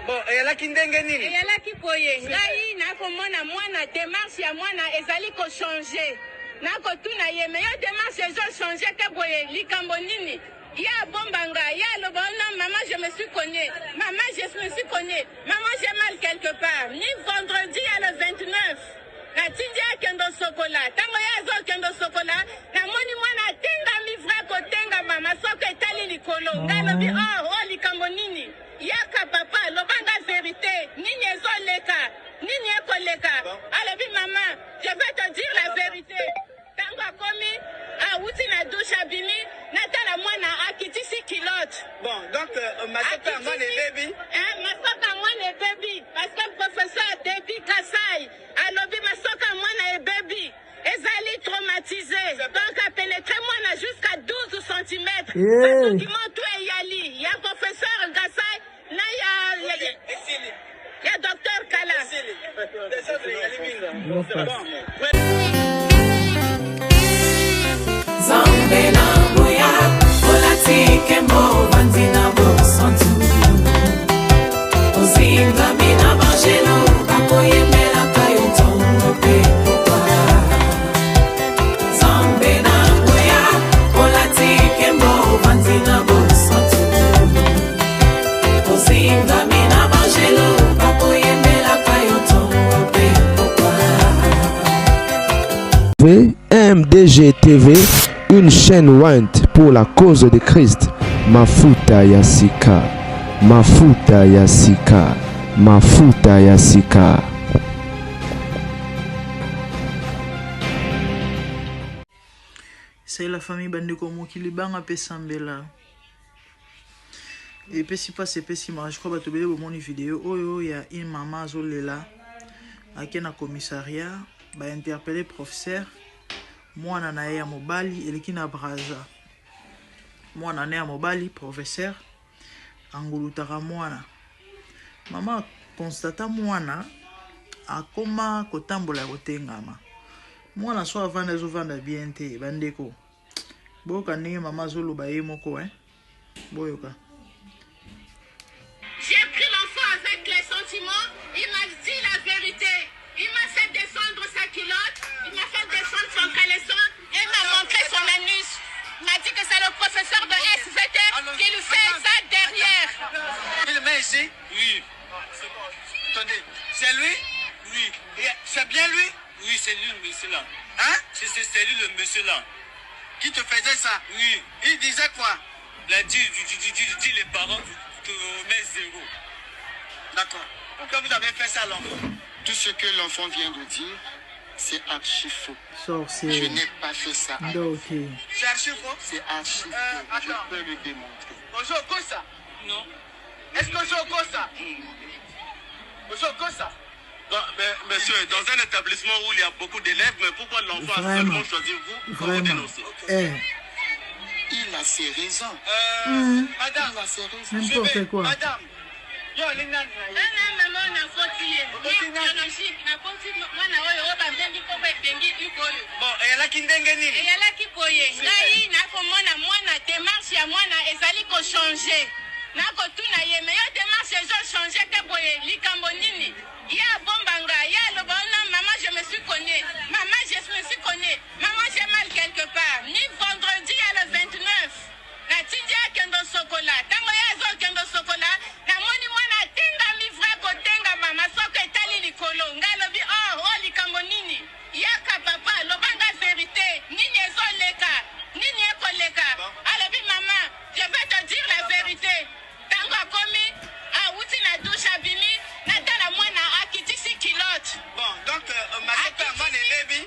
Bon, et là qui ndenge nini? Et là qui poye. Ngai na ko mona démarche ya mwana ezali ko changer. Na ko tuna ye mais yo démarche ezo changer ke boye likambo nini? Ya bombanga, ya le bon maman je me suis connue. Maman je me suis connue. Maman j'ai mal quelque part. Ni vendredi à le 29. Na tindia kendo sokola. Tango ya zo kendo sokola. Na moni mwana tenga mi vrai ko tenga mama soko etali likolo. Ngalobi oh likambo nini? Yaka papa lobanga vérité. Nini ezo leka. Nini eko leka. Alobi maman, je vais te dire la vérité. Tango akomi outi na douche abimi natala mwana akitisi kilote. Bon, donc masoka mwana baby. Masoka mwana baby parce que professeur Debi Kasai alobi masoka mwana baby ezali traumatisé. Donc a pénétré mwana jusqu'à 12 cm. Document tout yali. Ya professeur Kasai na ya docteur Kala. Zambe na boya, olatike mo bandina bo santu. Ozinga mina bangelo, akoye mela kayo tongo pe popa. Zambe na boya, olatike mo bandina bo santu. Ozinga mina bangelo, akoye mela kayo tongo pe popa. MDG TV, une chaîne Wint pour la cause de Christ. Mafuta Yasika, Mafuta Yasika, Mafuta Yasika. C'est la famille Bandeko Mokili Banga Pesambela. Et puis si pas c'est pessimant, je crois que tu vas voir mon vidéo. Oh, il y a une maman Zolela à un commissariat, va interpeller professeur. Moi na ya mobali eleki na braza. Moi na ya mobali professeur angulutaka mwana. Mama constata mwana akoma kotambola kotengama. Mwana so avanda ezovanda bien te bandeko. Boka ndenge mama zoloba ye moko boyoka. J'ai pris l'enfant avec les sentiments, il m'a dit la vérité. Il m'a fait descendre sa culotte, il m'a fait descendre son caleçon et m'a montré son anus. Il m'a dit que c'est le professeur de SVT qui lui fait ça derrière. Il le met ici? Oui. Attendez, c'est lui? Oui. C'est bien lui? Oui, c'est lui le monsieur là. Hein? C'est lui le monsieur là. Qui te faisait ça? Oui. Il disait quoi? Il a dit les parents que met zéro. D'accord. Pourquoi vous avez fait ça à l'enfant? Tout ce que l'enfant vient de dire, c'est archi faux. Sorcier. Je n'ai pas fait ça. Okay. C'est archi faux? C'est archi faux. Je peux le démontrer. Bonjour, Kosa? Non. Est-ce que je Kosa? Bonjour, Kosa? Monsieur, dans un établissement où il y a beaucoup d'élèves, mais pourquoi l'enfant a seulement choisi vous pour vous dénoncer? Il a ses raisons. Madame, il a ses raisons. N'importe quoi. Madame. Yo, bon, et là qui ndenge nini? Et là qui poye. Ngai na ko mwana démarche ya mwana ezali ko changer. Na ko tuna ye mais yo démarche ezo changer ke boye likambo nini? Ya bombanga, ya le bon maman je me suis connue. Maman je me suis connue. Maman j'ai mal quelque part. Ni vendredi à le 29. Na tindia kendo sokola. Tango ya zo kendo sokola. Na moni mwana tenga mi vrai ko tenga mama soko etali likolo. Ngalobi oh likambo nini? Yaka papa lobanga vérité. Nini ezo leka. Nini eko leka. Alobi maman, je vais te dire la vérité. Tango akomi outi na douche abimi natala mwana akitisi kilote. Bon, donc masoka mwana baby.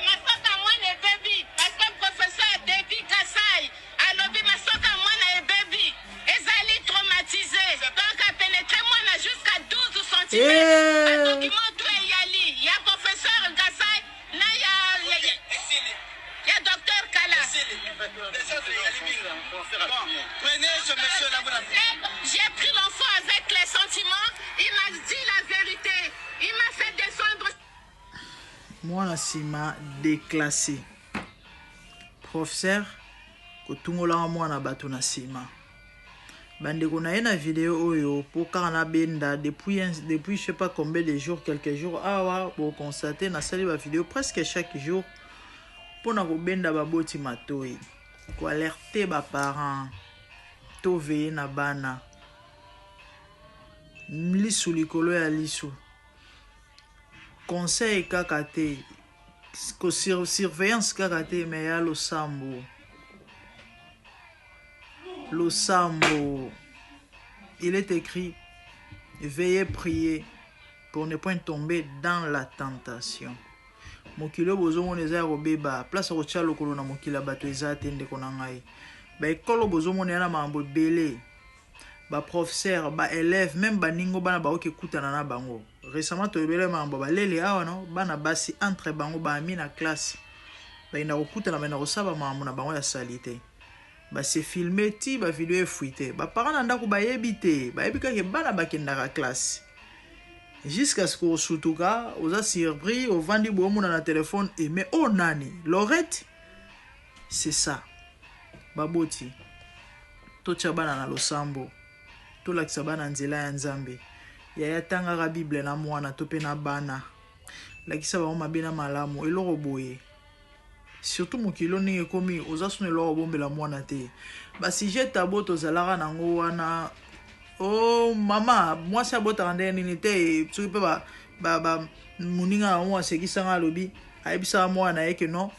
Masoka mwana baby parce que professeur Debi Kasai alobi masoka mwana baby ezali traumatisé. Donc a pénétré mwana jusqu'à 12 cm. Un document tout yali. Ya professeur Kasai na ya docteur Kala. Prenez ce monsieur là, vous l'avez. J'ai pris l'enfant avec les sentiments, il m'a dit la vérité, il m'a fait descendre. Moi, la sima déclassé. Professeur, kotungola mwana bato na sima bandeko na ye na video oyo po kaka na benda depuis je sais pas combien de jours quelques jours awa bo constater na sali ba vidéo presque chaque jour pour na ko benda baboti matoi ko alerter ba parents to veiller na bana lisu likolo ya lisu conseil kaka te ko surveillance kaka te mais ya le sambo il est écrit veillez prier pour ne point tomber dans la tentation mokilo bozomona eza ya kobeba place kotia lokolo na mokila bato eza te ndeko na ngai baekolo bozomona ya na makambo ebele baprofesseur baélève même baningo bana baoki ekutana na bango récemment toyebele makambo balele awa no bana basi entre bango baami na classe baina kokutana baina kosaba makambo na bango ya sali te base filme ti bavideo efuite baparent na ndako bayebi te bayebi kaka bana bakendaka classe jusqu'à ce que osutuka oza surpris ovandi boomona na téléphone mais oh nani Lorette c'est ça baboti totia bana na losambo tolakisa bana nzela ya nzambe yaya tangaka bible na mwana to pe na bana lakisa bango mabe na malamu eloko boye surtout mokilo ndenge ekomi oza suna eloko bombela mwana te basujet tabo tozalaka nango wana oh mama mwasi abotaka ndenge nini te soki mpe moninga nango asekisanga alobi ayebisaka mwana ye ke no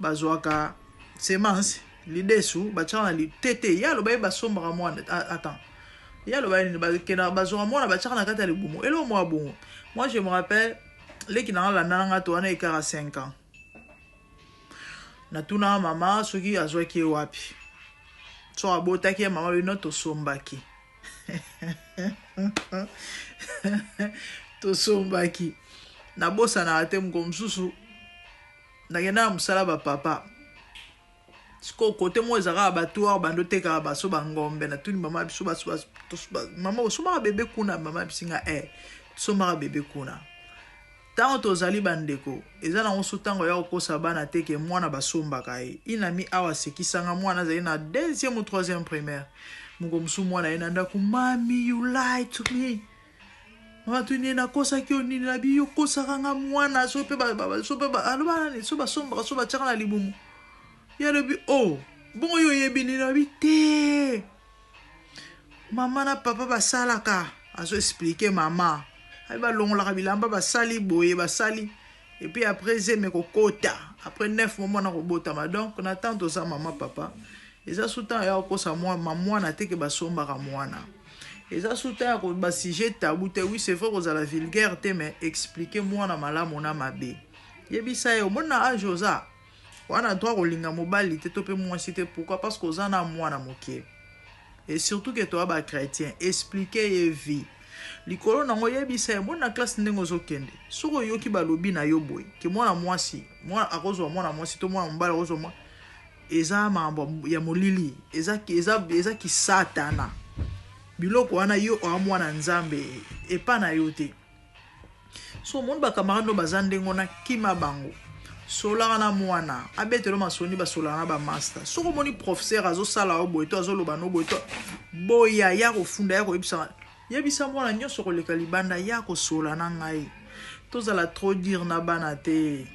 bazwaka semence lidesu batiaka na litete ye aloba ye basombaka mwana attends ye aloba ye nini bazwaka mwana batiaka na kati ya libumu eloko mwa bongo moi je me rappelle leki nanga landananga to wana ekaka 5 ans natuna mama soki azwaki ye wapi so abotaki ye mama bino tosombaki tosombaki nabosanaka te moko mosusu nakenda na mosala bapapa siko kote mo ezalaka batoir bando tekaka baso bangombe natuni mama biso mama osomaka bebe kuna mama bisinga tosombaka bebe kuna ntango tozali bandeko eza nango so ntango ya kokosa bana te ke mwana basombaka ye inami awa asekisanga mwana azali na 2e ou 3e primaire moko mosu mwana ye na ndako mami you lied to me mama tuni nakosaki yo nini nabi yo kosaka nga mwana so mpe aloba nani so basombaka so batiaka na libumu ye alobi oh bongo yo oyebi nini nabi te mama na papa basalaka azo explike mama ay balongolaka bilamba basali boye basali et puis après zeme kokota après 9 mois na kobotama donc na tant toza mama papa eza soutan ya kosa mwana te ke basombaka mwana eza soutan ya ba sujet tabou te oui c'est vrai que la vulgaire te mais expliquer mwana malamu na mabe yebisa yo mona age oza wana droit kolinga mobali te to pe mwasi te pourquoi parce que oza na mwana mokie et surtout que toi ba chrétien expliquer ye vie likolo nango yebisa ye mwana classe ndenge ozokende soko yoki balobi na yo boye ke mwana mwasi mwana akozwa mwana mwasi to mwana mobali akozwa mwana eza mambo ya molili eza kisatana biloko wana yo oya mwana nzambe epa na yo te so moni bakamarade no baza ndenge na kima bango solaka na mwana abetelo masoni basolaka na bamaster soko moni professeur azosala yo boye to azoloba no boye to boya ya kofunda ya yebisa mwana nyonso koleka libanda ya kosola na ngai tozala trop dire na bana te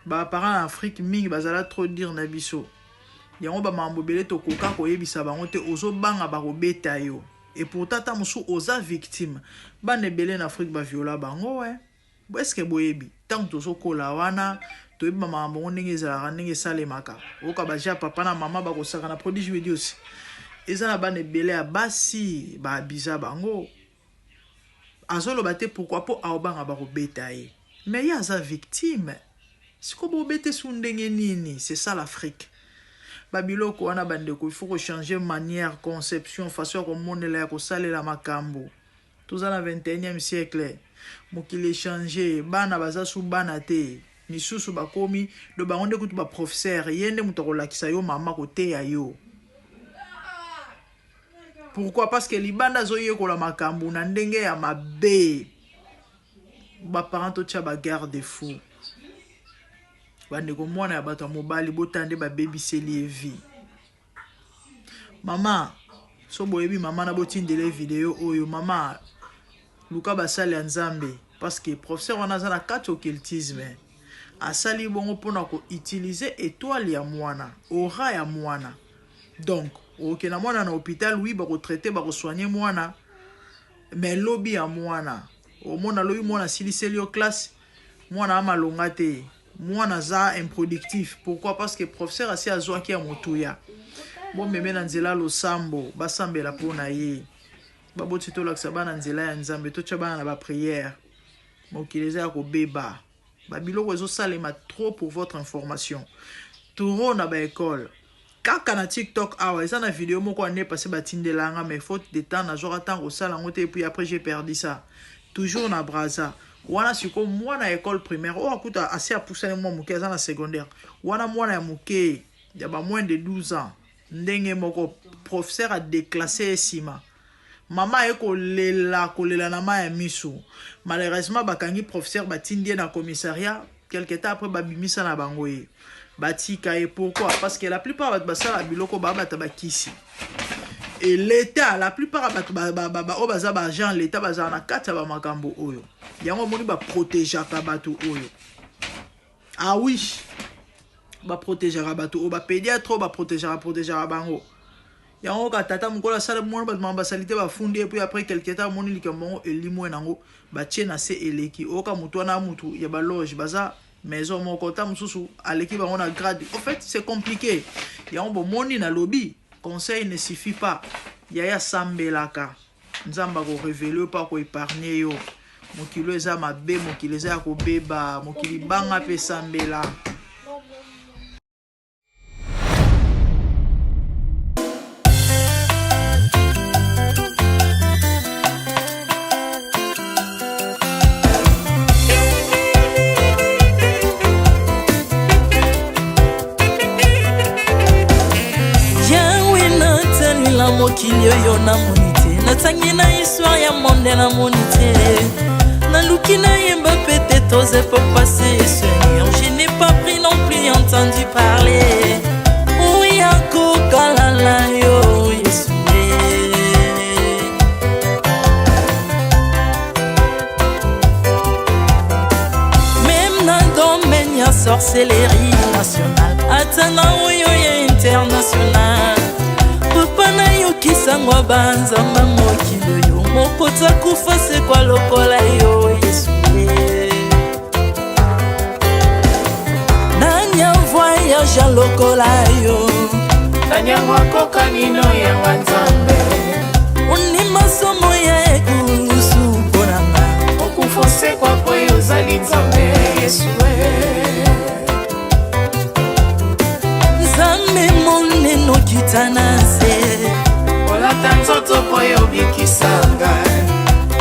baparent na Afrique mingi bazala trop dire na biso yango bamambo ebele tokoka koyebisa bango te ozobanga bakobeta yo et pourtant ta mosu oza victime bana ebele na Afrique baviola bango eske boyebi ntango tozokola wana toyebi bamambo ngo ndenge ezalaka ndenge esalemaka oyoka baja papa na mama bakosaka na prodige wedi aussi eza na bana ebele ya basi baabiza bango azoloba te pourquoi po aobanga bakobeta ye mais ye aza victime siko bobete su ndenge nini c'est ça l'Afrique babiloko wana bandeko il faut changer manière conception façon ya komonela ya kosalela makambo toza na 21e siècle mokili changer bana baza su bana te misusu bakomi do bango nde kutu baprofesseur ye nde moto akolakisa yo mama koteya yo. Pourquoi? Parce que libanda zoyekola makambo na ndenge ya mabe baparent totia bagarde fou bandeko mwana ya bato ya mobali botande babebiseli evi Maman, so boyebi maman na botindele vidéo oyo maman luka basali ya nzambe parce que professeur wana za na kati occultisme asali bongo pona ko utiliser étoile ya mwana, aura ya mwana. Donc, ok na mwana na hôpital oui ba ko traiter ba ko soigner mwana mais lobby ya mwana. O mona lobby mwana siliseli yo classe mwana amalonga te. Mwana za improductif. Pourquoi? Parce que professeur asi azwa ki ya motuya. Bon meme na nzela lo sambo basambela pona ye. Baboti to laksa bana nzela ya nzambe to tchabana na ba prière. Mokileza ya ko beba. Babiloko ezo salema trop pour votre information. Turo na ba école. Kaka na TikTok awa eza na vidéo moko ane passé batindelanga mais faute de temps na genre temps ko sala ngote et puis après j'ai perdu ça. Toujours na braza. Wana siko mwana école primaire o akuta assez a pousser moi moke eza na secondaire. Wana mwana ya moke ya ba moins de 12 ans. Ndenge moko professeur a déclassé sima. Mama eko lela na ma ya misu. Malheureusement bakangi professeur batindie na commissariat quelque temps après babimisa na bangoye. Batika et pourquoi? Parce que la plupart bat basala biloko ba bakisi. Et l'État, la plupart baza ba agent l'État baza na kata ba makambo oyo. Yango moni ba protéger ka batu oyo. Ah oui. Ba protéger ka batu oyo ba pédiatre ba protéger bango. Yango ka tata mukola sala mwana ba mambasalite ba fundi et puis après quelque temps moni likambo elimo nango ba tiena se eleki oka mutu na mutu ya ba loge baza maison moko ta mususu aleki ba on a grade. En fait, c'est compliqué. Yango bo moni na lobby. Conseil ne suffit pas. Yaya sambelaka. Nzamba ko révéler pas ko épargner yo. Mokilo eza mabe, mokilo eza ko beba, mokili banga pe sambela. Mokili yo na monite natangi na histoire ya monde na monite naluki na yemba pete toze pour passer Seigneur, je n'ai pas pris non plus entendu parler oui akoka la yo Yesu même na domaine ya sorcellerie nationale atana oyo ya international Pana yo kisangwa banzamba mokilo yo mokota kufa se kwa lokola yo Yesu Nanya voyage lokola yo Nanya wakoka nino ya wanzambe Uni masomo ya ekusu ponanga Okufose kwa poyo zali nzambe Yesu Nzambe moneno kitanase Olata nzoto poyo bikisanga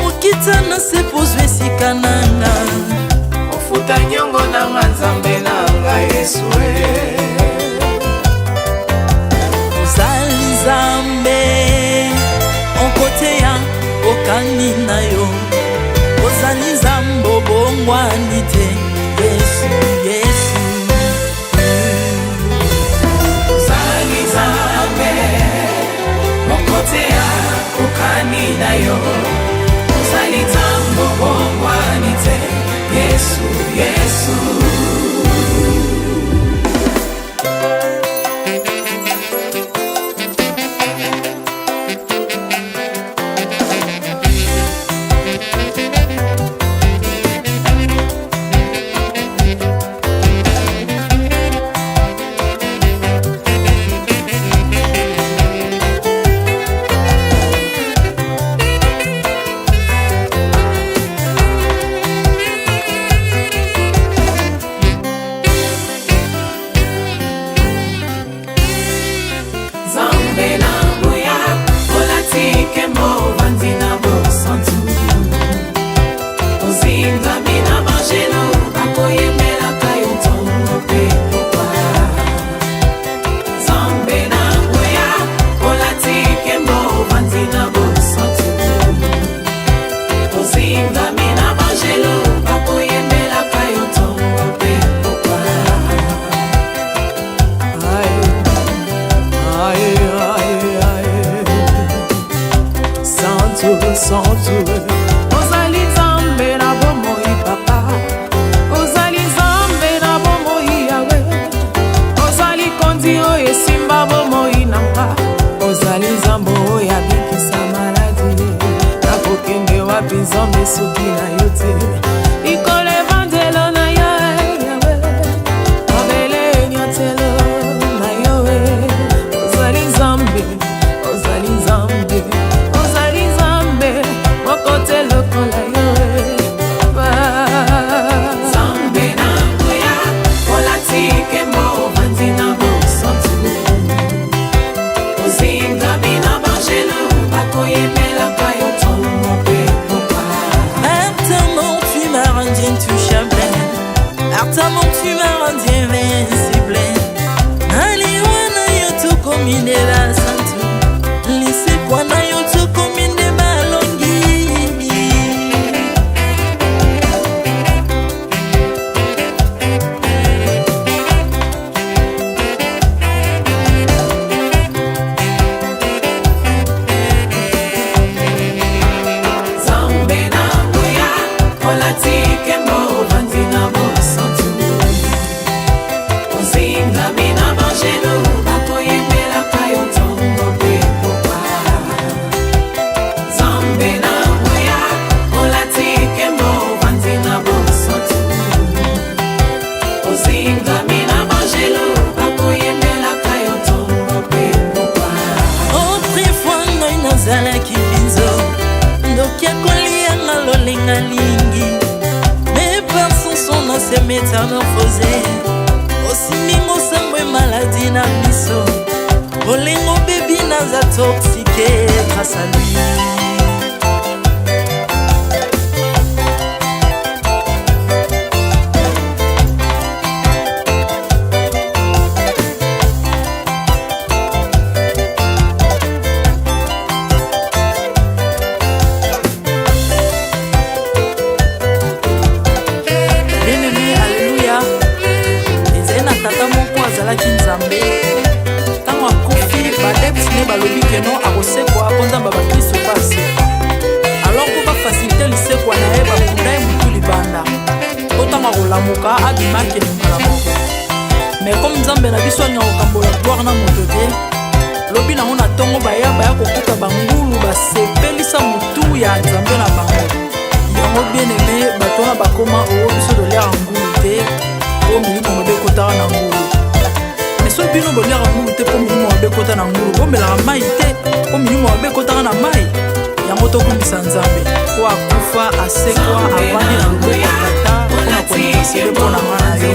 Okitana se pozwe sikananga Ofuta nyongo na manzambe nanga Yesu Ozali nzambe Onkote ya okani na yo Ozali nzambo bongwani te Yesu, Yesu Ozali nzambe Onkote ya okani na yo Ozali nzambo bongwani te Yesu, Yesu Ay, ay, bosantu ozali nzambe na bomoi papa ozali nzambe na bomoi yawe ozali kondi oyo esimba bomoi na nga ozali nzambe oyo abikisa maladi nakokende wapi nzambe soki na yo te ikole bandelo na yo yawe mabele nyatelo na yo ozali nzambe ozali nzambe ozali nzambe mokote lokola yo Nzambe na nguya olatike mo vandi na bosantu ozinga bina bangelo bakoyebelaka yo ntongo mpe mopa Artamon tu m'as rendu intouchable Artamon tu m'as rendu invincible Aliwana yo tu komine la santu Lise kwana yo tu komine balongi Nzambe na nguya olatike mo vandi na bosantu ozinga bina bangelo bakoyebelaka yo ntongo mpe mopa Nzambe na nguya olatike mo vandi na bosantu ozinga bina bangelo bakoyebelaka yo ntongo mpe mopa Autrefois ngai nazalaki binzo ndoki akolianga lolenga lingi mais par son son na se métamorphosé osimingo sambwe maladi na miso olengo bebi naza toxique grâce à lui bien-aimé alléluia ezali na tata moko azalaki nzambe ntango akufi badeptine balobi keno akosekwa mpo nzambe bakristo mpo asekwa alors mpo bafasilite lisekwa na ye bakunda ye motu libanda mpo ntango akolamuka abimaki lingala moko me komi nzambe na biso alinga kokambola gloire na moto te lobi nango na ntongo baya kokuta bangulu basepelisa motu ya nzambe na bango yango bien-aimé bato wana bakoma oyo biso toliaka ngulu te mpo milimo mabe ekotaka na ngulu me soki bino boliaka ngulu te mpo milimo mabe ekota na ngulu bomelaka mai te mpo milimo mabe ekotaka na mai yango tokumisa nzambe po akufa asekwa avandi na loboko ya tata mpona konika sebe mpo na nga na yo